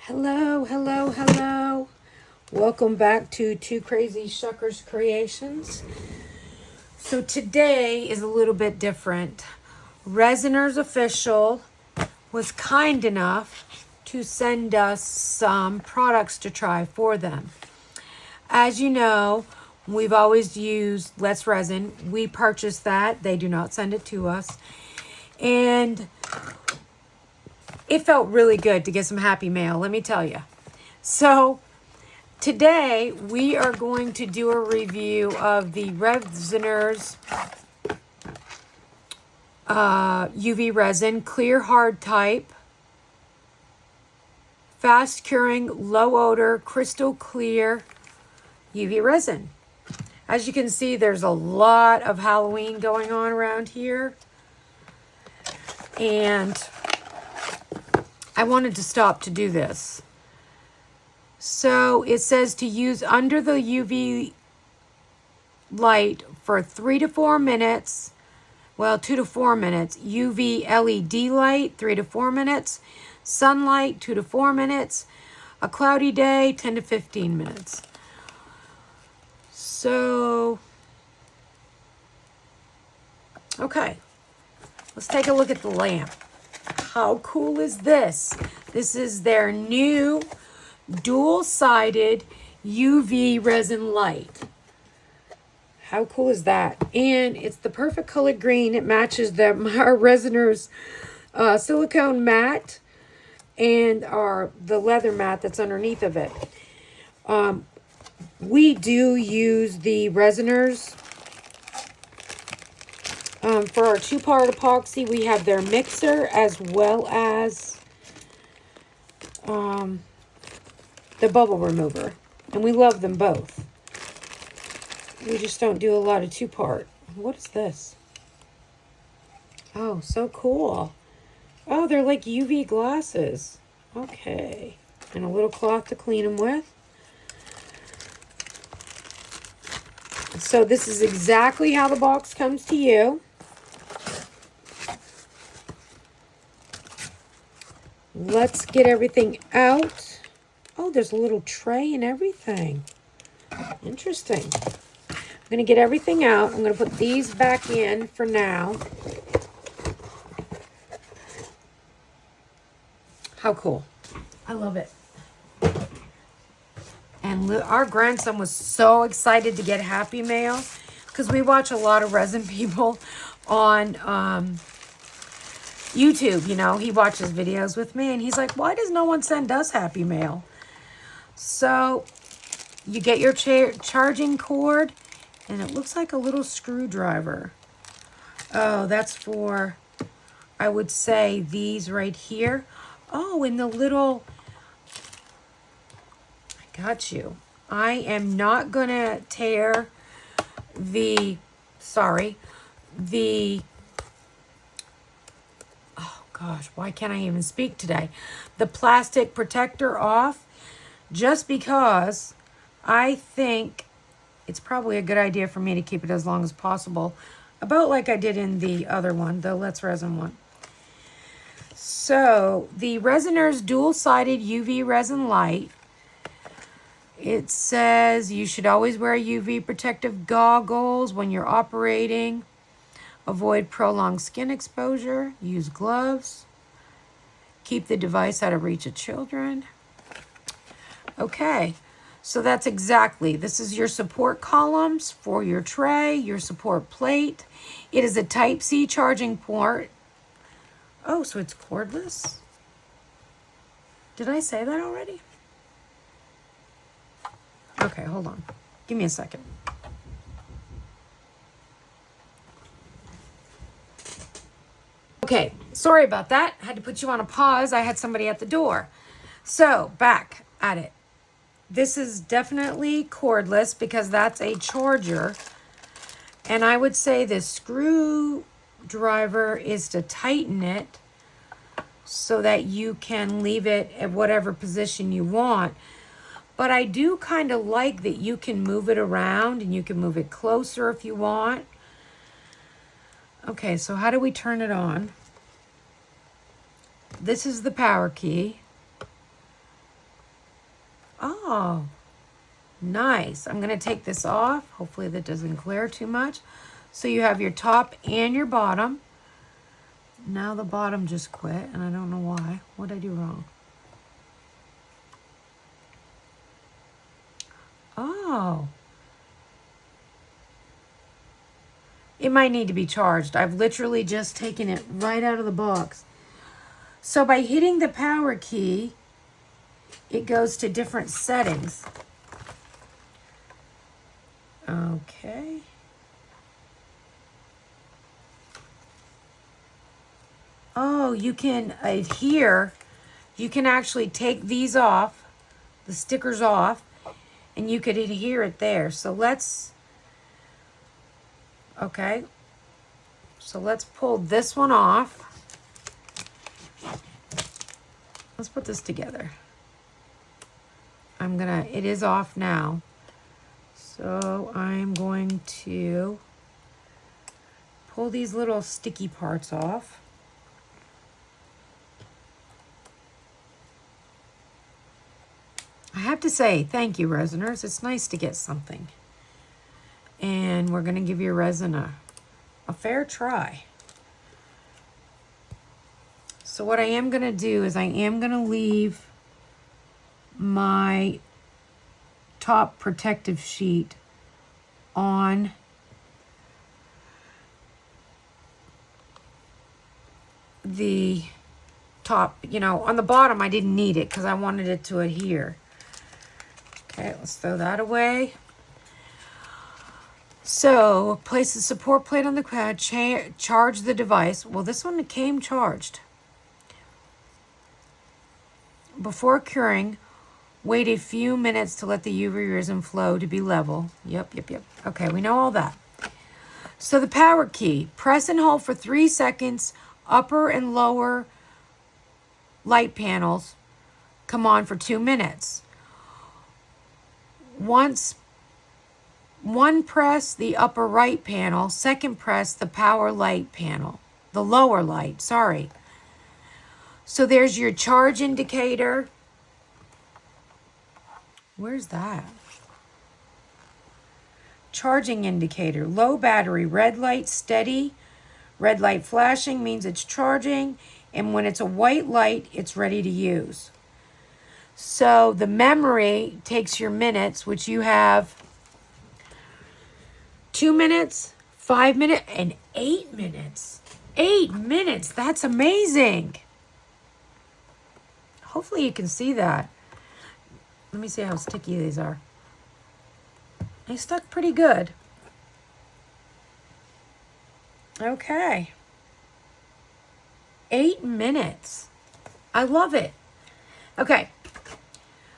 Hello, hello, hello. Welcome back to TwoCrazyShuckers Creations. So today is a little bit different. Resiners Official was kind enough to send us some products to try for them. As you know, we've always used Let's Resin. We purchased that. They do not send it to us. And it felt really good to get some happy mail, let me tell you. So today we are going to do a review of the Resiners UV resin, clear hard type, fast curing, low odor, crystal clear UV resin. As you can see, there's a lot of Halloween going on around here. And I wanted to stop to do this. So it says to use under the UV light for 3 to 4 minutes. Well, 2 to 4 minutes. UV LED light, 3 to 4 minutes. Sunlight, 2 to 4 minutes. A cloudy day, 10 to 15 minutes. So, okay. Let's take a look at the lamp. How cool is this? This is their new dual-sided UV resin light. How cool is that? And it's the perfect color green. It matches our Resiners silicone mat and the leather mat that's underneath of it. We do use the Resiners for our two-part epoxy. We have their mixer as well as the bubble remover. And we love them both. We just don't do a lot of two-part. What is this? Oh, so cool. Oh, they're like UV glasses. Okay. And a little cloth to clean them with. So this is exactly how the box comes to you. Let's get everything out. Oh, there's a little tray and everything. Interesting. I'm going to get everything out. I'm going to put these back in for now. How cool. I love it. And our grandson was so excited to get Happy Mail because we watch a lot of resin people on YouTube. You know, he watches videos with me and he's like, why does no one send us Happy Mail? So you get your charging cord and it looks like a little screwdriver. Oh, that's for, I would say, these right here. Oh, and the little, I got you. I am not going to tear oh gosh, why can't I even speak today? The plastic protector off, just because I think it's probably a good idea for me to keep it as long as possible, about like I did in the other one, the Let's Resin one. So the Resiners dual-sided UV resin light. It says you should always wear UV protective goggles when you're operating. Avoid prolonged skin exposure. Use gloves. Keep the device out of reach of children. Okay, so that's exactly. This is your support columns for your tray, your support plate. It is a Type-C charging port. Oh, so it's cordless? Did I say that already? Okay, hold on. Give me a second. Okay, sorry about that. I had to put you on a pause. I had somebody at the door. So, back at it. This is definitely cordless because that's a charger. And I would say the screwdriver is to tighten it so that you can leave it at whatever position you want. But I do kind of like that you can move it around and you can move it closer if you want. Okay, so how do we turn it on? This is the power key. Oh, nice. I'm going to take this off. Hopefully that doesn't glare too much. So you have your top and your bottom. Now the bottom just quit, and I don't know why. What did I do wrong? Oh. It might need to be charged. I've literally just taken it right out of the box. So by hitting the power key, it goes to different settings. Okay. Oh, you can adhere. You can actually take these off, the stickers off, and you could adhere it there. So let's, okay. So let's pull this one off. Let's put this together. It is off now. So I'm going to pull these little sticky parts off. I have to say, thank you, Resiners. It's nice to get something. And we're going to give your resin a fair try. So what I am going to do is I am going to leave my top protective sheet on the top. You know, on the bottom I didn't need it because I wanted it to adhere. Okay, let's throw that away. So, place the support plate on the pad, charge the device. Well, this one came charged. Before curing, wait a few minutes to let the UV resin flow to be level. Yep. Okay, we know all that. So the power key, press and hold for 3 seconds. Upper and lower light panels come on for 2 minutes. One press the upper right panel, second press the power light panel, the lower light, sorry. So there's your charge indicator. Where's that? Charging indicator, low battery, red light steady. Red light flashing means it's charging. And when it's a white light, it's ready to use. So the memory takes your minutes, which you have 2 minutes, 5 minutes, and 8 minutes. 8 minutes, that's amazing. Hopefully you can see that. Let me see how sticky these are. They stuck pretty good. Okay. 8 minutes. I love it. Okay.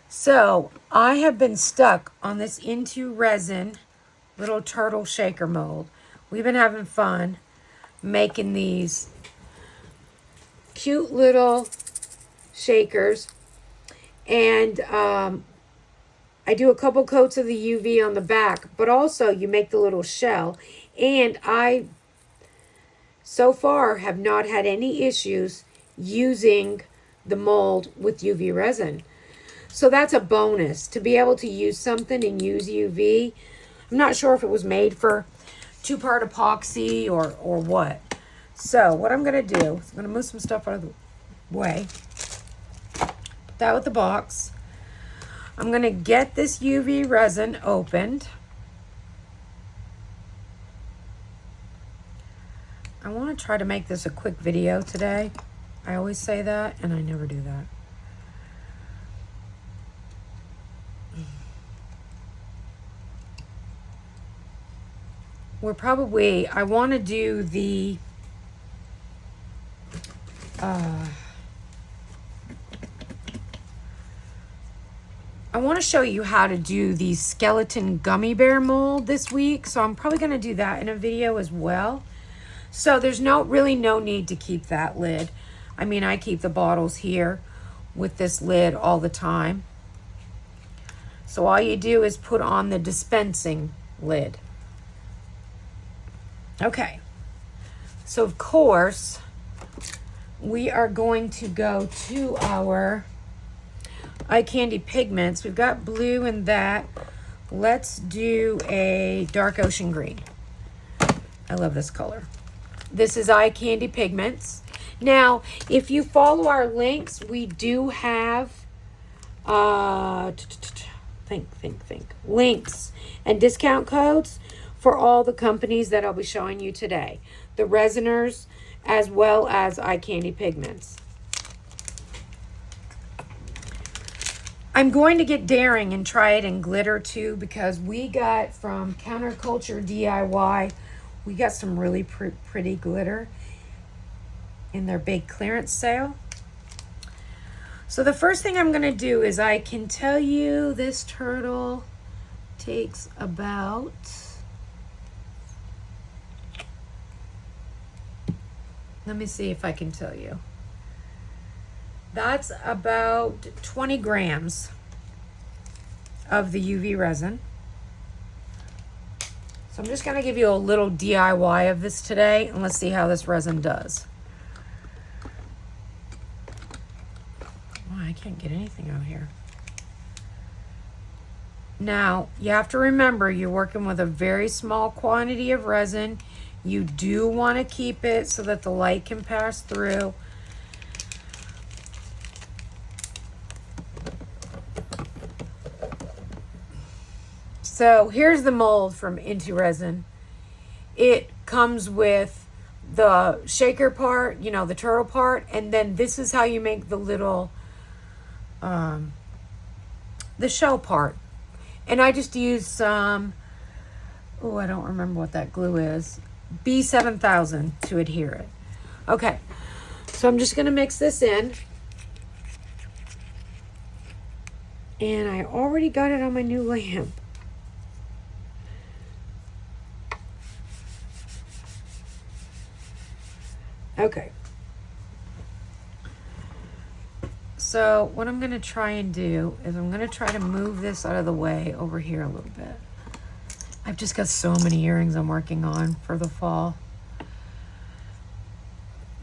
So I have been stuck on this Into Resin little turtle shaker mold. We've been having fun making these cute little shakers. And I do a couple coats of the UV on the back, but also you make the little shell. And I, so far, have not had any issues using the mold with UV resin. So that's a bonus, to be able to use something and use UV. I'm not sure if it was made for 2-part epoxy or what. So what I'm going to do is I'm going to move some stuff out of the way. Put that with the box. I'm going to get this UV resin opened. I want to try to make this a quick video today. I always say that, and I never do that. I want to do the, I want to show you how to do the skeleton gummy bear mold this week. So I'm probably going to do that in a video as well. So there's really no need to keep that lid. I mean, I keep the bottles here with this lid all the time. So all you do is put on the dispensing lid. Okay. So of course, we are going to go to our eye candy pigments. We've got blue in that. Let's do a dark ocean green. I love this color. This is eye candy pigments. Now, if you follow our links, we do have links and discount codes for all the companies that I'll be showing you today. The Resiners as well as eye candy pigments. I'm going to get daring and try it in glitter too, because we got from Counterculture DIY, we got some really pretty glitter in their big clearance sale. So the first thing I'm going to do is, I can tell you this turtle takes about, let me see if I can tell you. That's about 20 grams of the UV resin. So I'm just going to give you a little DIY of this today, and let's see how this resin does. I can't get anything out here. Now, you have to remember, you're working with a very small quantity of resin. You do want to keep it so that the light can pass through. So here's the mold from Into Resin. It comes with the shaker part, you know, the turtle part, and then this is how you make the little the shell part. And I just used some, oh, I don't remember what that glue is, B7000 to adhere it. Okay, so I'm just going to mix this in. And I already got it on my new lamp. Okay. So what I'm going to try and do is I'm going to try to move this out of the way over here a little bit. I've just got so many earrings I'm working on for the fall.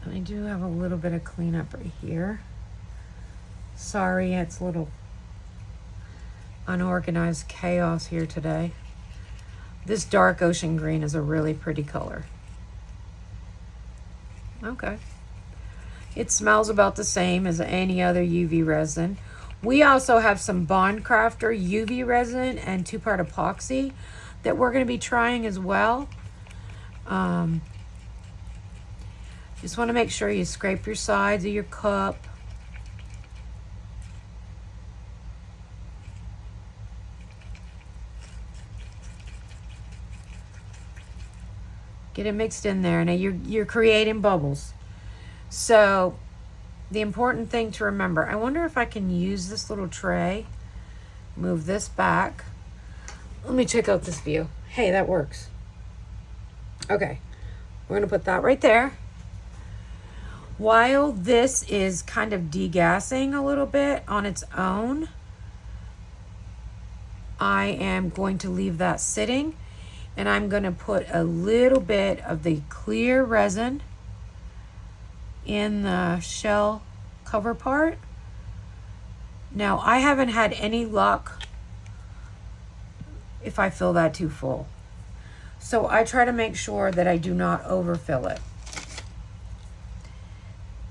And I do have a little bit of cleanup right here. Sorry, it's a little unorganized chaos here today. This dark ocean green is a really pretty color. Okay. It smells about the same as any other UV resin. We also have some Bond Crafter UV resin and 2-part epoxy that we're going to be trying as well. Just want to make sure you scrape your sides of your cup. Get it mixed in there. Now you're creating bubbles. So the important thing to remember, I wonder if I can use this little tray, move this back. Let me check out this view. Hey, that works. Okay, we're gonna put that right there. While this is kind of degassing a little bit on its own, I am going to leave that sitting, and I'm gonna put a little bit of the clear resin in the shell cover part. Now, I haven't had any luck if I fill that too full. So I try to make sure that I do not overfill it.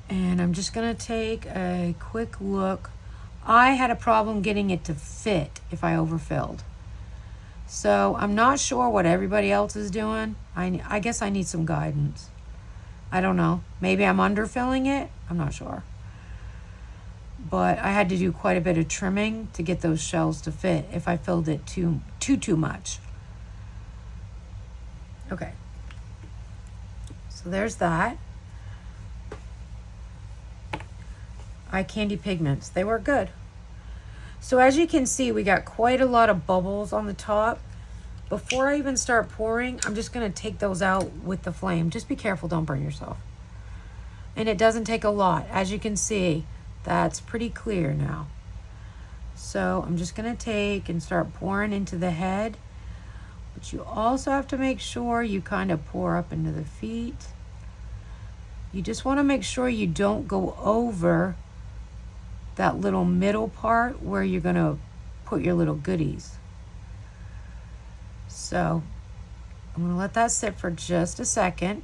And I'm just gonna take a quick look. I had a problem getting it to fit if I overfilled. So I'm not sure what everybody else is doing. I guess I need some guidance. I don't know. Maybe I'm underfilling it. I'm not sure. But I had to do quite a bit of trimming to get those shells to fit if I filled it too much. Okay. So there's that. Eye candy pigments. They were good. So as you can see, we got quite a lot of bubbles on the top. Before I even start pouring, I'm just going to take those out with the flame. Just be careful, don't burn yourself. And it doesn't take a lot. As you can see, that's pretty clear now. So I'm just going to take and start pouring into the head. But you also have to make sure you kind of pour up into the feet. You just want to make sure you don't go over that little middle part where you're going to put your little goodies. So I'm going to let that sit for just a second.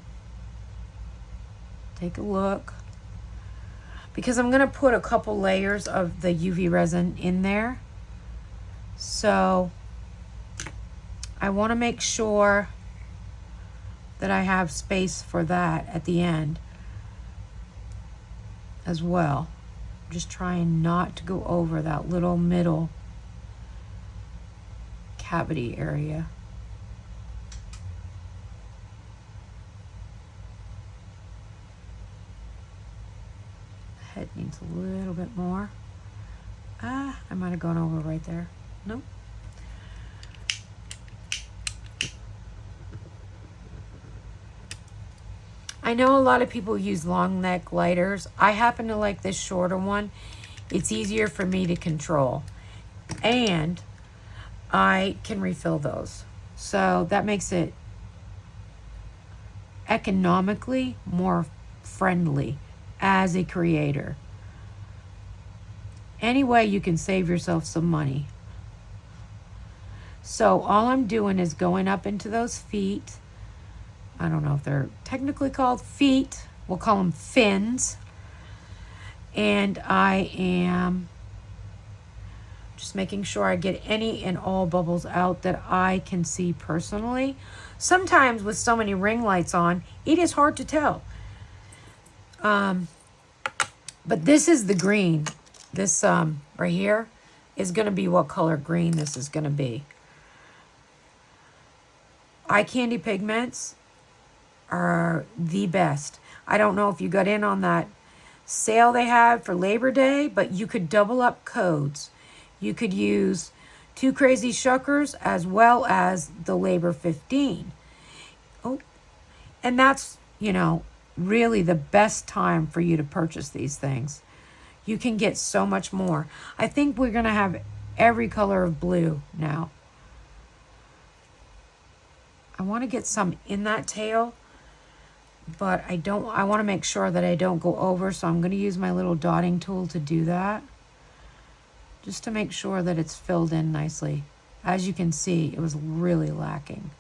Take a look. Because I'm going to put a couple layers of the UV resin in there. So I want to make sure that I have space for that at the end as well. I'm just trying not to go over that little middle cavity area. Head needs a little bit more. I might have gone over right there. Nope. I know a lot of people use long neck lighters. I happen to like this shorter one. It's easier for me to control. And I can refill those. So that makes it economically more friendly as a creator. Anyway, you can save yourself some money. So all I'm doing is going up into those feet. I don't know if they're technically called feet. We'll call them fins. And I am just making sure I get any and all bubbles out that I can see personally. Sometimes with so many ring lights on, it is hard to tell. But this is the green. This right here is going to be what color green this is going to be. Eye candy pigments are the best. I don't know if you got in on that sale they had for Labor Day, but you could double up codes. You could use TwoCrazyShuckers as well as the Labor 15. Oh, and that's, you know, really the best time for you to purchase these things. You can get so much more. I think we're going to have every color of blue now. I want to get some in that tail, but I want to make sure that I don't go over, so I'm going to use my little dotting tool to do that, just to make sure that it's filled in nicely. As you can see, it was really lacking.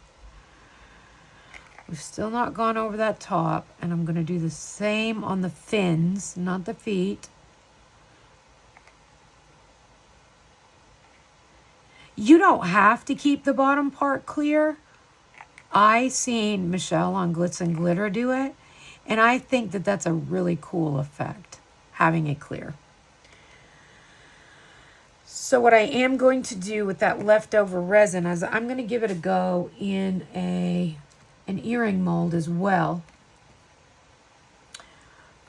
We've still not gone over that top, and I'm going to do the same on the fins, not the feet. You don't have to keep the bottom part clear. I seen Michelle on Glitz and Glitter do it, and I think that that's a really cool effect, having it clear. So what I am going to do with that leftover resin is I'm going to give it a go in an earring mold as well.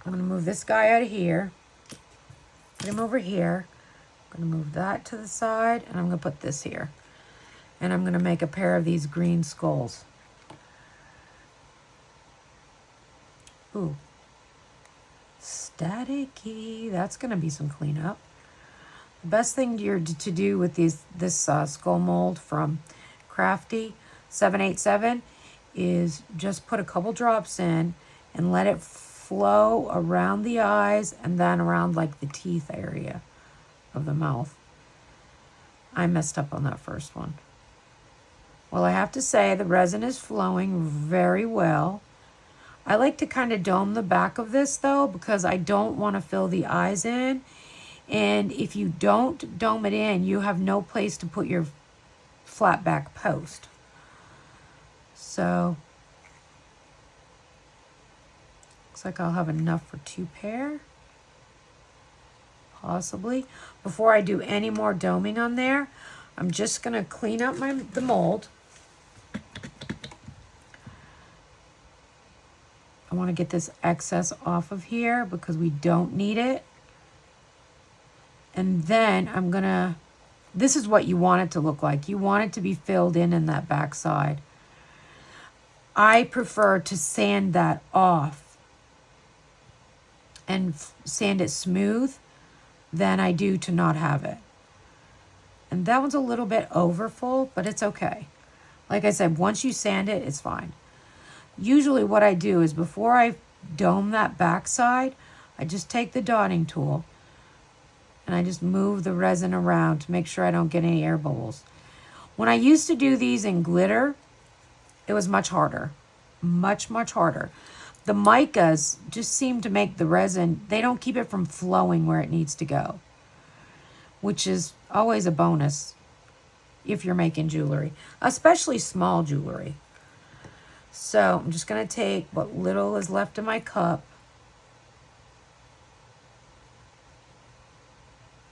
I'm going to move this guy out of here, put him over here. I'm going to move that to the side, and I'm going to put this here. And I'm going to make a pair of these green skulls. Ooh. Staticky. That's going to be some cleanup. The best thing to do with this skull mold from Crafty 787 is just put a couple drops in and let it flow around the eyes and then around like the teeth area of the mouth. I messed up on that first one. Well, I have to say the resin is flowing very well. I like to kind of dome the back of this though, because I don't want to fill the eyes in. And if you don't dome it in, you have no place to put your flat back post. So, looks like I'll have enough for 2 pair. Possibly. Before I do any more doming on there, I'm just going to clean up the mold. I want to get this excess off of here because we don't need it. And then I'm going to, this is what you want it to look like. You want it to be filled in that back side. I prefer to sand that off and sand it smooth than I do to not have it. And that one's a little bit over full, but it's okay. Like I said, once you sand it, it's fine. Usually what I do is before I dome that back side, I just take the dotting tool and I just move the resin around to make sure I don't get any air bubbles. When I used to do these in glitter, it was much harder. Much, much harder. The Micas just seem to make the resin, they don't keep it from flowing where it needs to go, which is always a bonus if you're making jewelry, especially small jewelry. So I'm just going to take what little is left in my cup,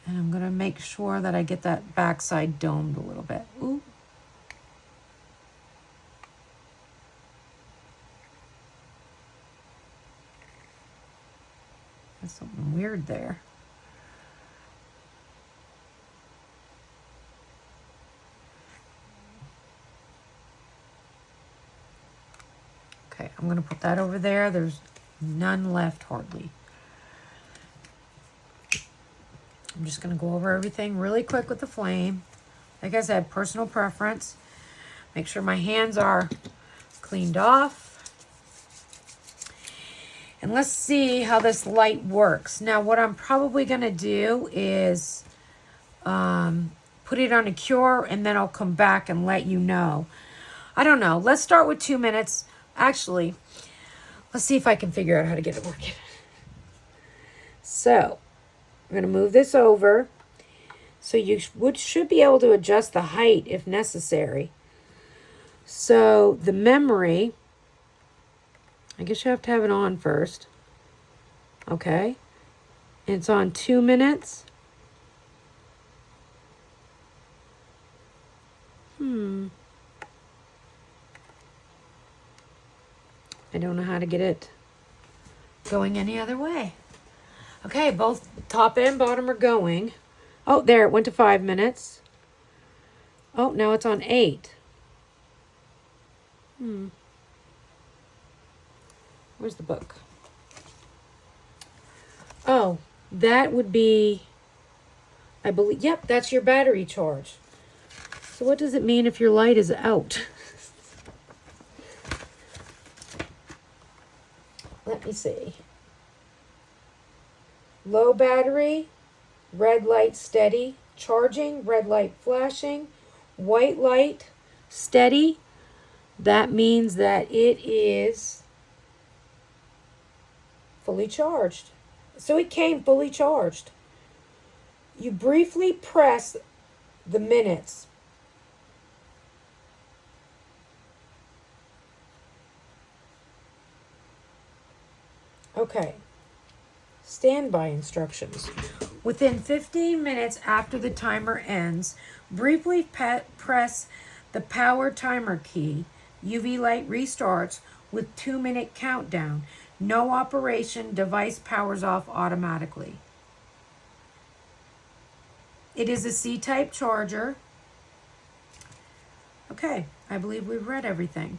and I'm going to make sure that I get that backside domed a little bit. Ooh. There's something weird there. Okay, I'm going to put that over there. There's none left, hardly. I'm just going to go over everything really quick with the flame. Like I said, personal preference. Make sure my hands are cleaned off. And let's see how this light works. Now, what I'm probably going to do is put it on a cure, and then I'll come back and let you know. I don't know. Let's start with 2 minutes. Actually, let's see if I can figure out how to get it working. So, I'm going to move this over. So you should be able to adjust the height if necessary. So, the memory, I guess you have to have it on first. Okay. It's on 2 minutes. I don't know how to get it going any other way. Okay, both top and bottom are going. Oh, there, it went to 5 minutes. Oh, now it's on 8. Where's the book? Oh, that would be, I believe, yep, that's your battery charge. So what does it mean if your light is out? Let me see. Low battery, red light steady, charging, red light flashing, white light steady. That means that it is fully charged. So it came fully charged. You briefly press the minutes. Okay. Standby instructions. Within 15 minutes after the timer ends, briefly press the power timer key. UV light restarts with 2-minute countdown. No operation. Device powers off automatically. It is a C-type charger. Okay, I believe we've read everything.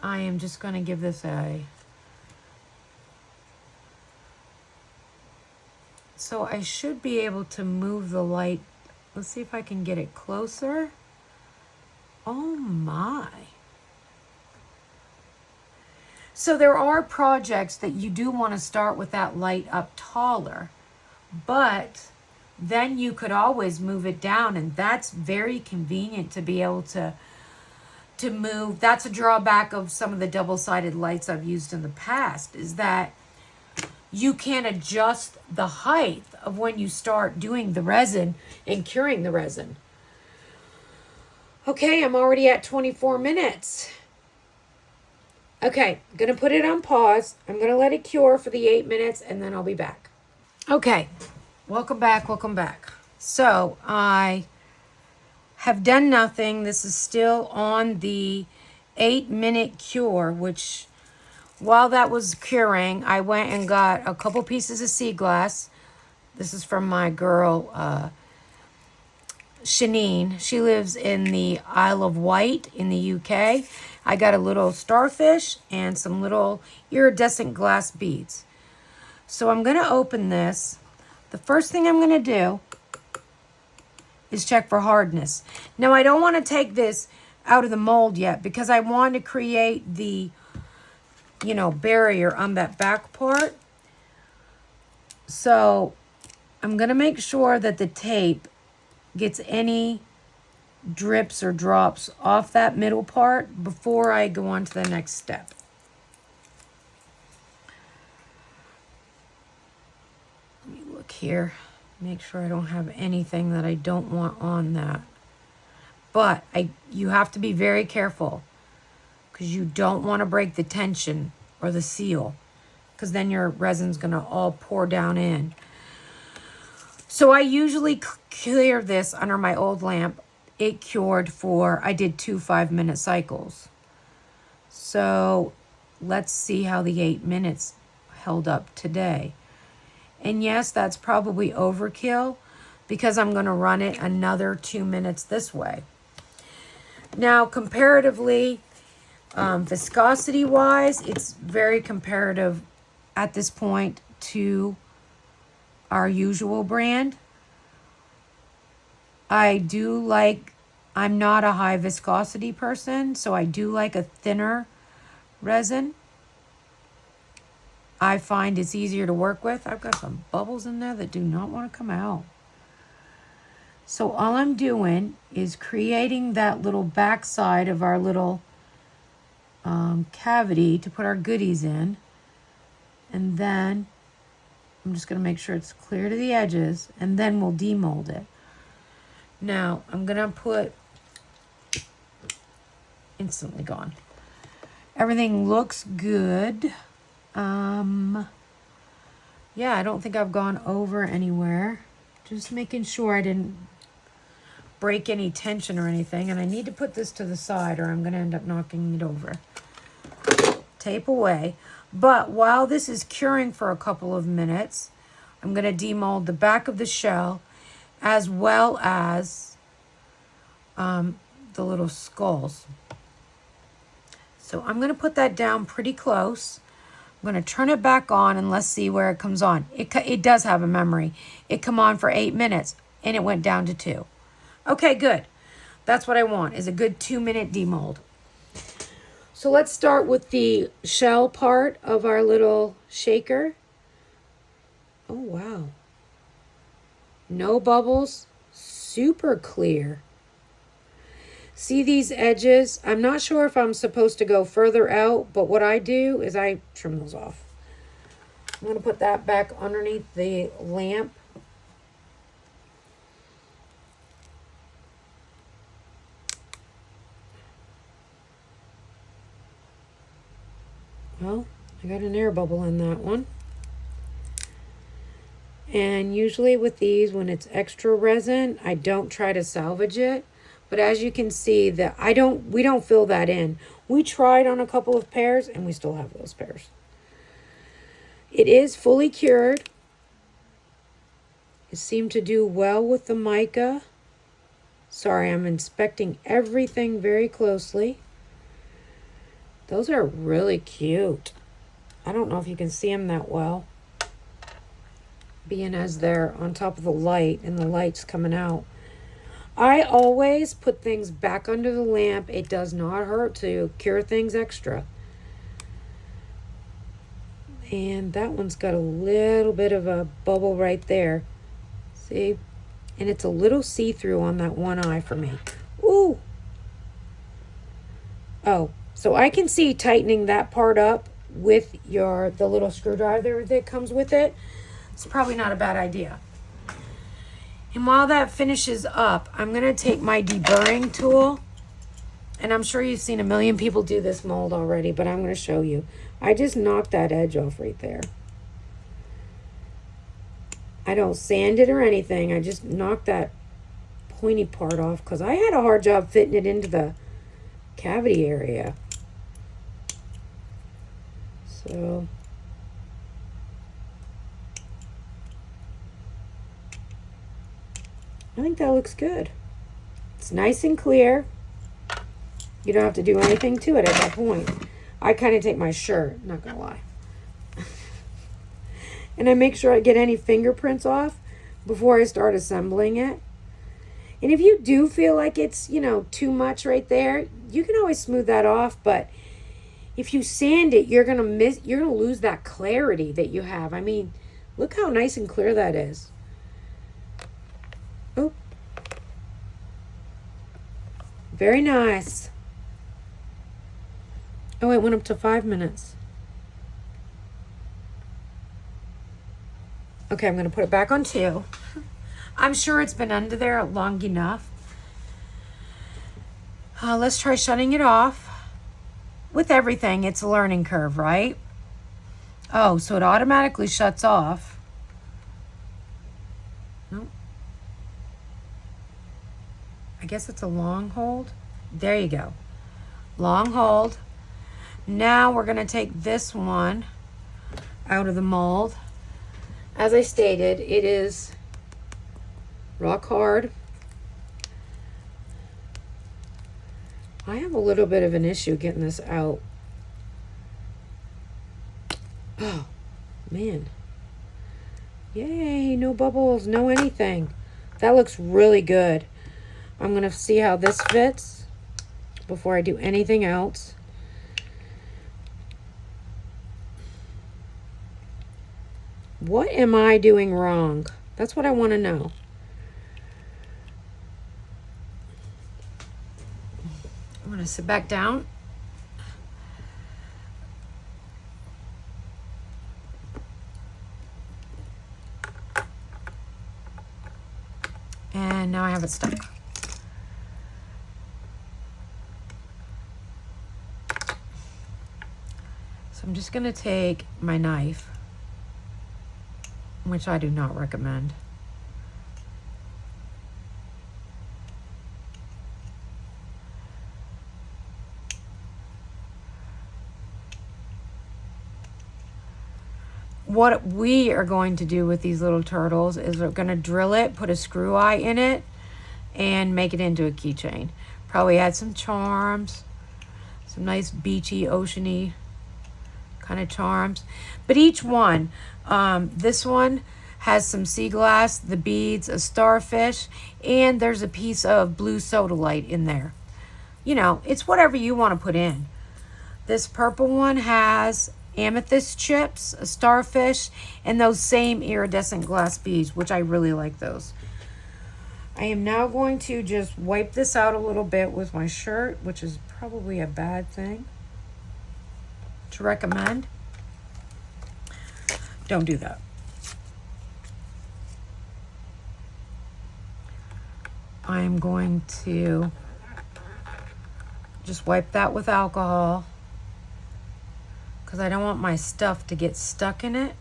I am just going to give this a... So I should be able to move the light. Let's see if I can get it closer. Oh my. So there are projects that you do want to start with that light up taller, but then you could always move it down, and that's very convenient to be able to move. That's a drawback of some of the double-sided lights I've used in the past, is that you can adjust the height of when you start doing the resin and curing the resin. Okay, I'm already at 24 minutes. Okay, I'm going to put it on pause. I'm going to let it cure for the 8 minutes, and then I'll be back. Okay, welcome back, welcome back. So, I have done nothing. This is still on the 8-minute cure, which while that was curing, I went and got a couple pieces of sea glass. This is from my girl, Shanine. She lives in the Isle of Wight in the UK. I got a little starfish and some little iridescent glass beads. So I'm going to open this. The first thing I'm going to do is check for hardness. Now, I don't want to take this out of the mold yet because I want to create the you know, barrier on that back part. So I'm going to make sure that the tape gets any drips or drops off that middle part before I go on to the next step. Let me look here, make sure I don't have anything that I don't want on that. But you have to be very careful because you don't want to break the tension or the seal, because then your resin's going to all pour down in. So I usually clear this under my old lamp. It cured for, I did 2 5-minute cycles. So let's see how the 8 minutes held up today. And yes, that's probably overkill because I'm going to run it another 2 minutes this way. Now, comparatively, viscosity wise, it's very comparative at this point to our usual brand. I'm not a high viscosity person, so I do like a thinner resin. I find it's easier to work with. I've got some bubbles in there that do not want to come out. So all I'm doing is creating that little backside of our little cavity to put our goodies in. And then I'm just going to make sure it's clear to the edges, and then we'll demold it. Now I'm going to put, instantly gone. Everything looks good. Yeah, I don't think I've gone over anywhere. Just making sure I didn't break any tension or anything. And I need to put this to the side or I'm going to end up knocking it over. Tape away. But while this is curing for a couple of minutes, I'm going to demold the back of the shell as well as the little skulls. So I'm going to put that down pretty close. I'm going to turn it back on and let's see where it comes on. It does have a memory. It come on for 8 minutes and it went down to 2. Okay, good. That's what I want, is a good 2-minute demold. So let's start with the shell part of our little shaker. Oh, wow. No bubbles. Super clear. See these edges? I'm not sure if I'm supposed to go further out, but what I do is I trim those off. I'm going to put that back underneath the lamp. Well, I got an air bubble in that one. And usually with these, when it's extra resin, I don't try to salvage it. But as you can see, that we don't fill that in. We tried on a couple of pairs and we still have those pairs. It is fully cured. It seemed to do well with the mica. Sorry, I'm inspecting everything very closely. Those are really cute. I don't know if you can see them that well, being as they're on top of the light and the light's coming out. I always put things back under the lamp. It does not hurt to cure things extra. And that one's got a little bit of a bubble right there. See? And it's a little see-through on that one eye for me. Ooh! Oh, so I can see tightening that part up with the little screwdriver that comes with it. It's probably not a bad idea. And while that finishes up, I'm going to take my deburring tool. And I'm sure you've seen a million people do this mold already, but I'm going to show you. I just knocked that edge off right there. I don't sand it or anything. I just knocked that pointy part off because I had a hard job fitting it into the cavity area. So I think that looks good. It's nice and clear. You don't have to do anything to it at that point. I kind of take my shirt, not gonna lie. And I make sure I get any fingerprints off before I start assembling it. And if you do feel like it's, too much right there, you can always smooth that off, but If you sand it, you're gonna lose that clarity that you have. I mean, look how nice and clear that is. Oh, very nice. Oh, it went up to 5 minutes. Okay, I'm gonna put it back on 2. I'm sure it's been under there long enough. Let's try shutting it off. With everything, it's a learning curve, right? Oh, so it automatically shuts off. Nope. I guess it's a long hold. There you go. Long hold. Now we're going to take this one out of the mold. As I stated, it is rock hard. I have a little bit of an issue getting this out. Oh, man. Yay, no bubbles, no anything. That looks really good. I'm going to see how this fits before I do anything else. What am I doing wrong? That's what I want to know. I'm going to sit back down. And now I have it stuck. So I'm just going to take my knife, which I do not recommend. What we are going to do with these little turtles is we're going to drill it, put a screw eye in it, and make it into a keychain. Probably add some charms, some nice beachy, oceany kind of charms. But each one, this one has some sea glass, the beads, a starfish, and there's a piece of blue sodalite in there. You know, it's whatever you want to put in. This purple one has amethyst chips, a starfish, and those same iridescent glass beads, which I really like those. I am now going to just wipe this out a little bit with my shirt, which is probably a bad thing to recommend. Don't do that. I'm going to just wipe that with alcohol, because I don't want my stuff to get stuck in it.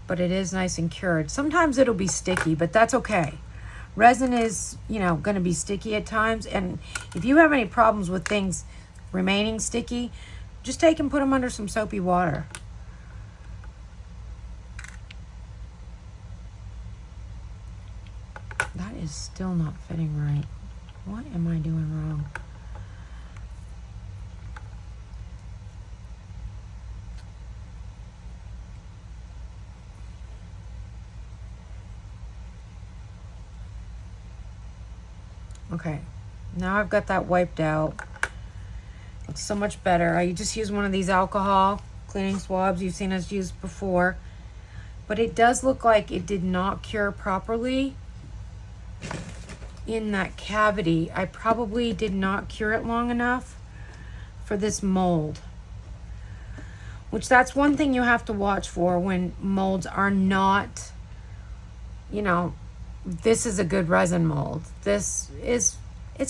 But it is nice and cured. Sometimes it'll be sticky, but that's okay. Resin is, you know, going to be sticky at times. And if you have any problems with things remaining sticky, just take and put them under some soapy water. That is still not fitting right. What am I doing wrong? Okay, now I've got that wiped out. It's so much better. I just use one of these alcohol cleaning swabs you've seen us use before. But it does look like it did not cure properly in that cavity. I probably did not cure it long enough for this mold. Which that's one thing you have to watch for when molds are not, you know, this is a good resin mold. It's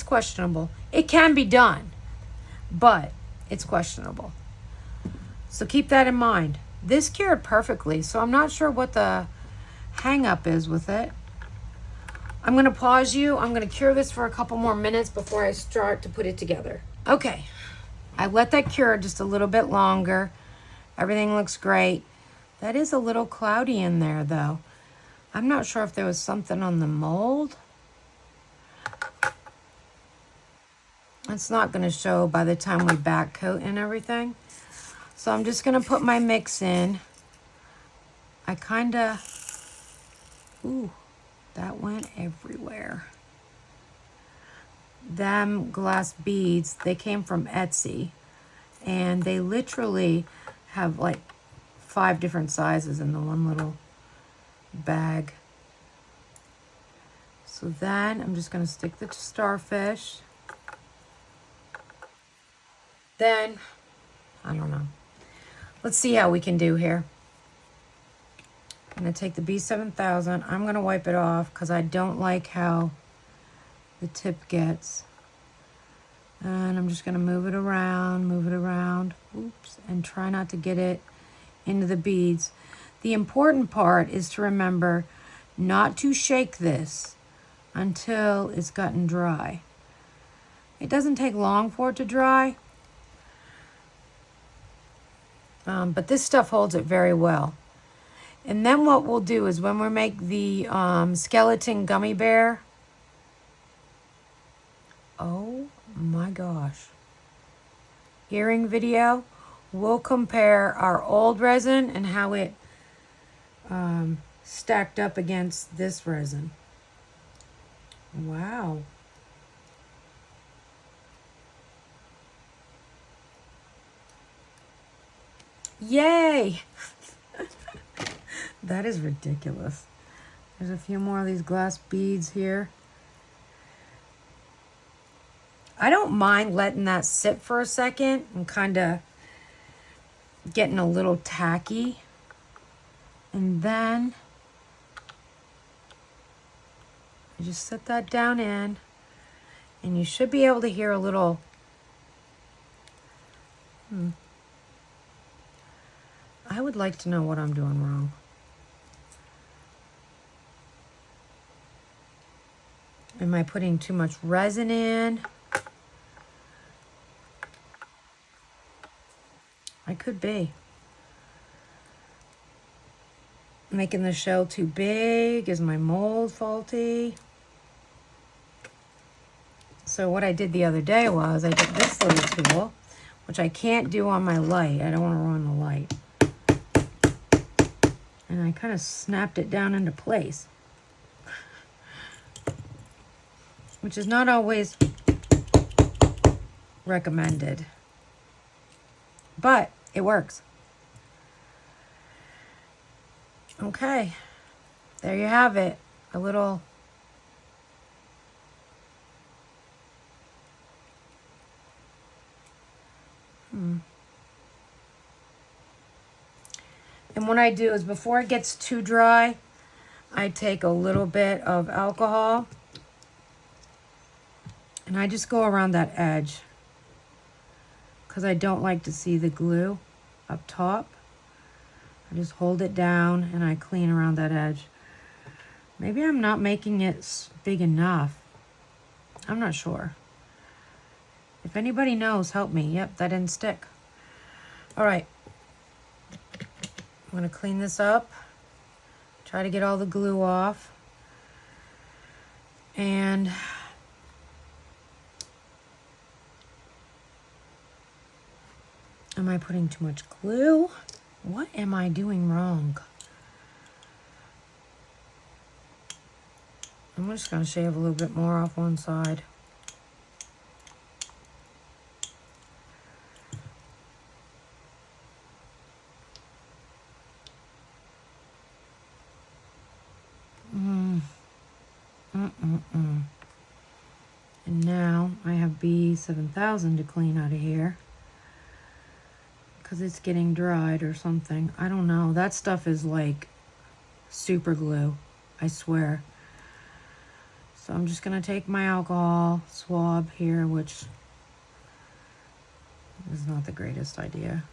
questionable. It can be done, but it's questionable. So keep that in mind. This cured perfectly, so I'm not sure what the hang up is with it. I'm going to pause you. I'm going to cure this for a couple more minutes before I start to put it together. Okay, I let that cure just a little bit longer. Everything looks great. That is a little cloudy in there, though. I'm not sure if there was something on the mold. It's not going to show by the time we back coat and everything. So I'm just going to put my mix in. I kind of... Ooh, that went everywhere. them glass beads, they came from Etsy, and they literally have like 5 different sizes in the one little bag. So then I'm just going to stick the starfish. Then, I don't know. Let's see how we can do here. I'm going to take the B7000. I'm going to wipe it off because I don't like how the tip gets. And I'm just going to move it around, oops, and try not to get it into the beads. The important part is to remember not to shake this until it's gotten dry. It doesn't take long for it to dry, but this stuff holds it very well. And then what we'll do is when we make the skeleton gummy bear, oh my gosh, earring video, we'll compare our old resin and how it stacked up against this resin. Wow. Yay! That is ridiculous. There's a few more of these glass beads here. I don't mind letting that sit for a second and kind of getting a little tacky. And then I just set that down in, and you should be able to hear a little I would like to know what I'm doing wrong. Am I putting too much resin in? I could be. Making the shell too big? Is my mold faulty? So what I did the other day was I took this little tool, which I can't do on my light. I don't want to ruin the light. And I kind of snapped it down into place, which is not always recommended, but it works. Okay, there you have it. A little And what I do is before it gets too dry, I take a little bit of alcohol and I just go around that edge because I don't like to see the glue up top. I just hold it down and I clean around that edge. Maybe I'm not making it big enough. I'm not sure. If anybody knows, help me. Yep, that didn't stick. All right. I'm going to clean this up. Try to get all the glue off. And am I putting too much glue? What am I doing wrong? I'm just going to shave a little bit more off one side. And now I have B7000 to clean out of here because it's getting dried or something. I don't know. That stuff is like super glue, I swear. So I'm just going to take my alcohol swab here, which is not the greatest idea.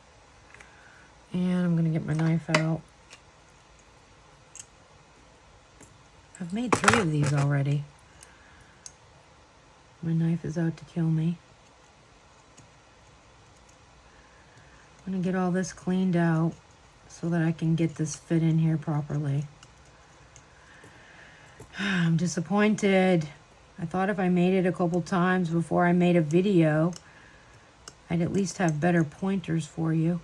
And I'm going to get my knife out. I've made 3 of these already. My knife is out to kill me. I'm going to get all this cleaned out so that I can get this fit in here properly. I'm disappointed. I thought if I made it a couple times before I made a video, I'd at least have better pointers for you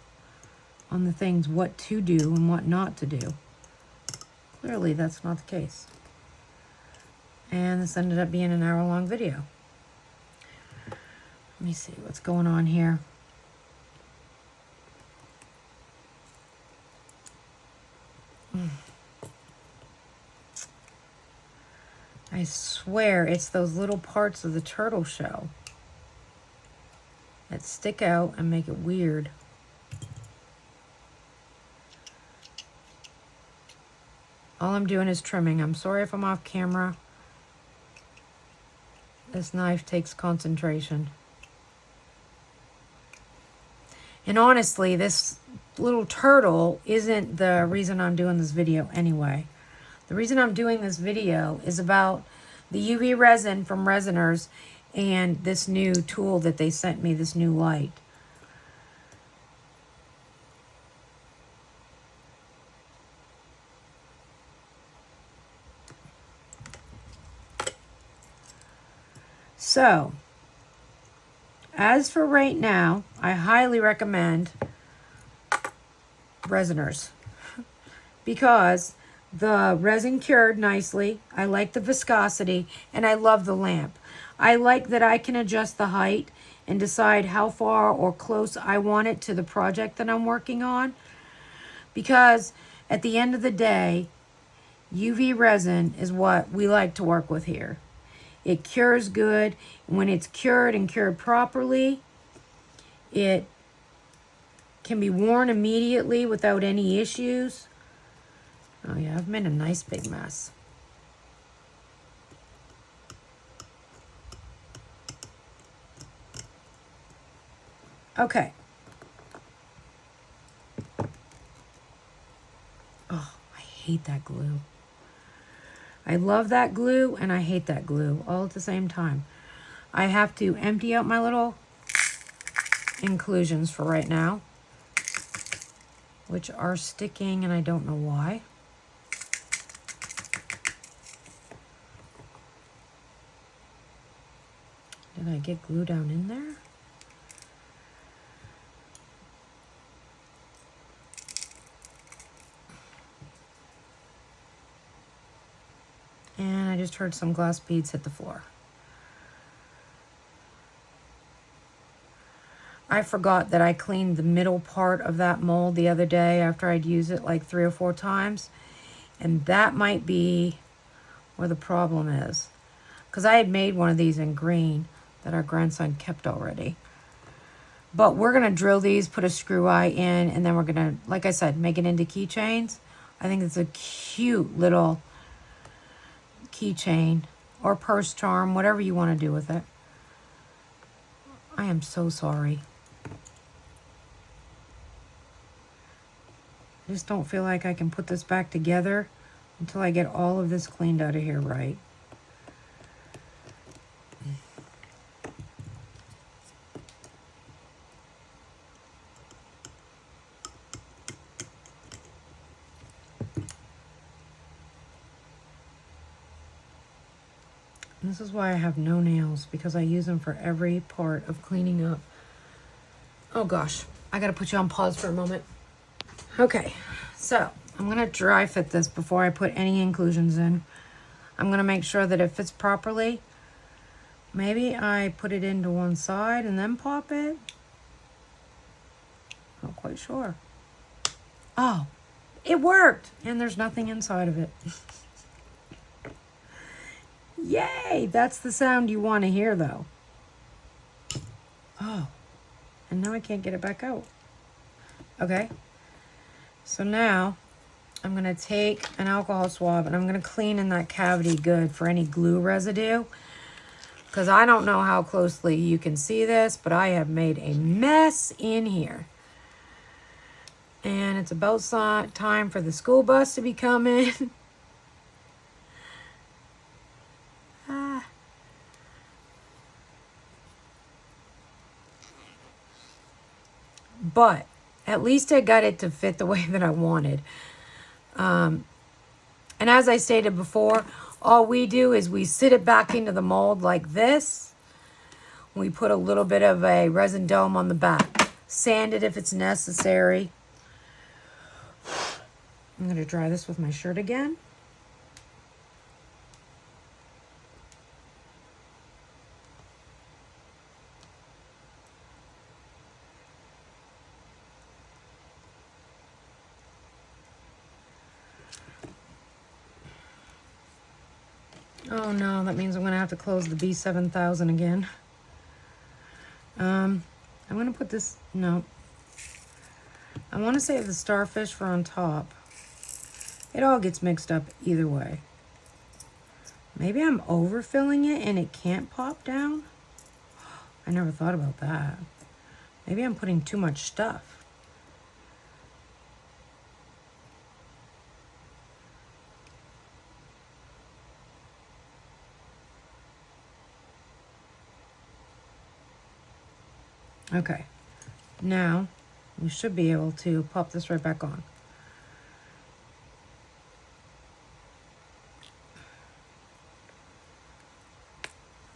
on the things what to do and what not to do. Clearly, that's not the case. And this ended up being an hour-long video. Let me see what's going on here. I swear it's those little parts of the turtle shell that stick out and make it weird. All I'm doing is trimming. I'm sorry if I'm off camera. This knife takes concentration. And honestly, this little turtle isn't the reason I'm doing this video anyway. The reason I'm doing this video is about the UV resin from Resiners and this new tool that they sent me, this new light. So, as for right now, I highly recommend Resiners because the resin cured nicely. I like the viscosity and I love the lamp. I like that I can adjust the height and decide how far or close I want it to the project that I'm working on, because at the end of the day, UV resin is what we like to work with here. It cures good. When it's cured and cured properly, it can be worn immediately without any issues. Oh yeah, I've made a nice big mess. Okay. Oh, I hate that glue. I love that glue and I hate that glue all at the same time. I have to empty out my little inclusions for right now, which are sticking and I don't know why. Did I get glue down in there? And I just heard some glass beads hit the floor. I forgot that I cleaned the middle part of that mold the other day after I'd used it like 3 or 4 times. And that might be where the problem is. Because I had made one of these in green that our grandson kept already. But we're going to drill these, put a screw eye in, and then we're going to, like I said, make it into keychains. I think it's a cute little keychain or purse charm, whatever you want to do with it. I am so sorry. I just don't feel like I can put this back together until I get all of this cleaned out of here right. And this is why I have no nails, because I use them for every part of cleaning up. Oh gosh, I gotta put you on pause for a moment. Okay, so I'm gonna dry fit this before I put any inclusions in. I'm gonna make sure that it fits properly. Maybe I put it into one side and then pop it. Not quite sure. Oh, it worked! And there's nothing inside of it. Yay! That's the sound you want to hear, though. Oh, and now I can't get it back out. Okay, so now I'm going to take an alcohol swab and I'm going to clean in that cavity good for any glue residue. Because I don't know how closely you can see this, but I have made a mess in here. And it's about time for the school bus to be coming. But at least I got it to fit the way that I wanted. And as I stated before, all we do is we sit it back into the mold like this. We put a little bit of a resin dome on the back. Sand it if it's necessary. I'm going to dry this with my shirt again. Oh no, that means I'm gonna have to close the B7000 again. I'm gonna put this, no. I wanna save the starfish for on top. It all gets mixed up either way. Maybe I'm overfilling it and it can't pop down? I never thought about that. Maybe I'm putting too much stuff. Okay, now we should be able to pop this right back on.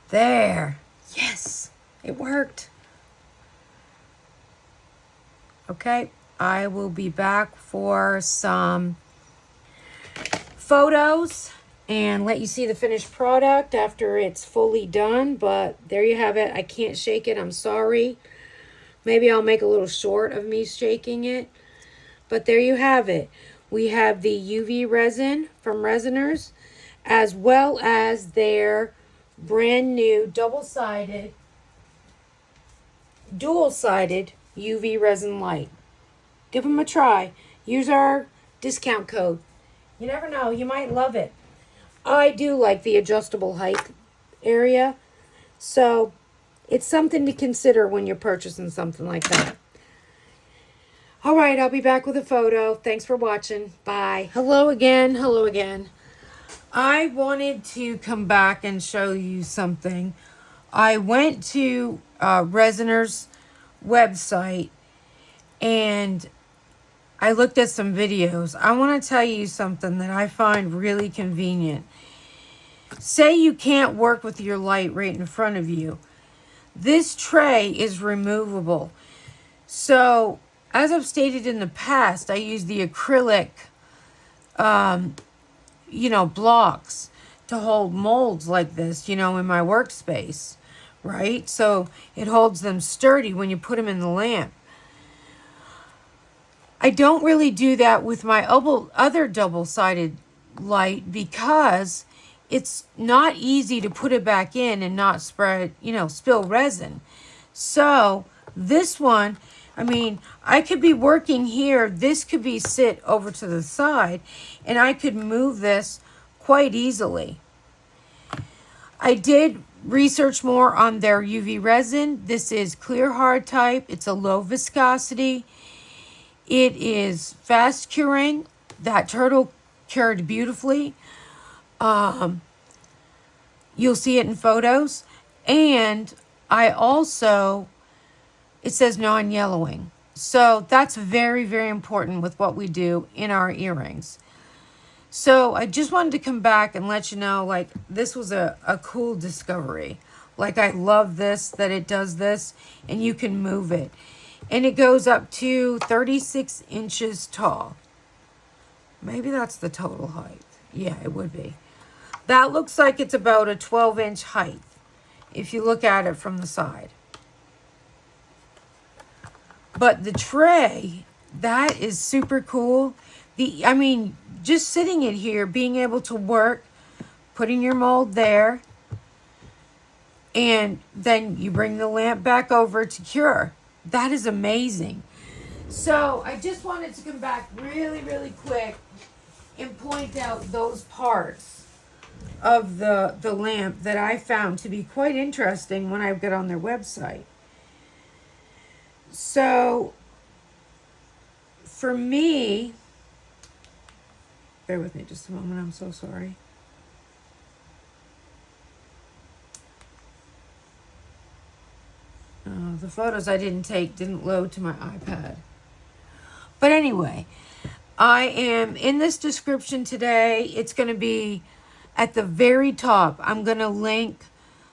There, yes, it worked. Okay, I will be back for some photos and let you see the finished product after it's fully done, but there you have it. I can't shake it, I'm sorry. Maybe I'll make a little short of me shaking it, but there you have it. We have the UV resin from Resiners, as well as their brand new dual-sided UV resin light. Give them a try. Use our discount code. You never know, you might love it. I do like the adjustable height area, so it's something to consider when you're purchasing something like that. All right, I'll be back with a photo. Thanks for watching. Bye. Hello again. Hello again. I wanted to come back and show you something. I went to Resiners' website and I looked at some videos. I want to tell you something that I find really convenient. Say you can't work with your light right in front of you. This tray is removable. So, as I've stated in the past, I use the acrylic, blocks to hold molds like this, in my workspace, right? So, it holds them sturdy when you put them in the lamp. I don't really do that with my other double-sided light because it's not easy to put it back in and not spread, spill resin. So this one, I could be working here. This could be sit over to the side and I could move this quite easily. I did research more on their UV resin. This is clear hard type. It's a low viscosity. It is fast curing. That turtle cured beautifully. You'll see it in photos. And it says non-yellowing. So that's very, very important with what we do in our earrings. So I just wanted to come back and let you know, this was a cool discovery. I love this, that it does this, and you can move it. And it goes up to 36 inches tall. Maybe that's the total height. Yeah, it would be. That looks like it's about a 12-inch height if you look at it from the side. But the tray, that is super cool. Just sitting it here, being able to work, putting your mold there, and then you bring the lamp back over to cure. That is amazing. So I just wanted to come back really, really quick and point out those parts of the lamp that I found to be quite interesting when I got on their website. So for me, bear with me just a moment, I'm so sorry. The photos I didn't take didn't load to my iPad. But anyway, I am in this description today. It's going to be at the very top. I'm going to link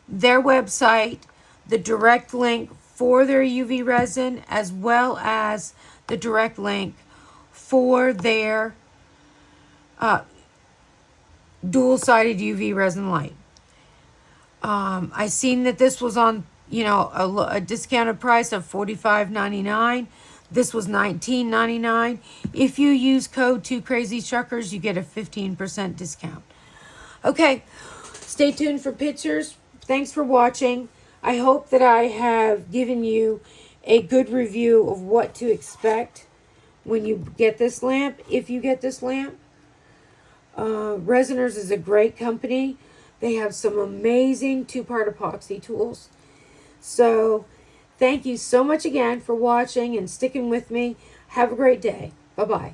their website, the direct link for their UV resin, as well as the direct link for their dual-sided UV resin light. I seen that this was on a discounted price of $45.99. This was $19.99. If you use code TwoCrazyShuckers, you get a 15% discount. Okay, Stay tuned for pictures. Thanks for watching. I hope that I have given you a good review of what to expect when you get this lamp, if you get this lamp. Resiners is a great company. They have some amazing two-part epoxy tools. So, thank you so much again for watching and sticking with me. Have a great day. Bye-bye.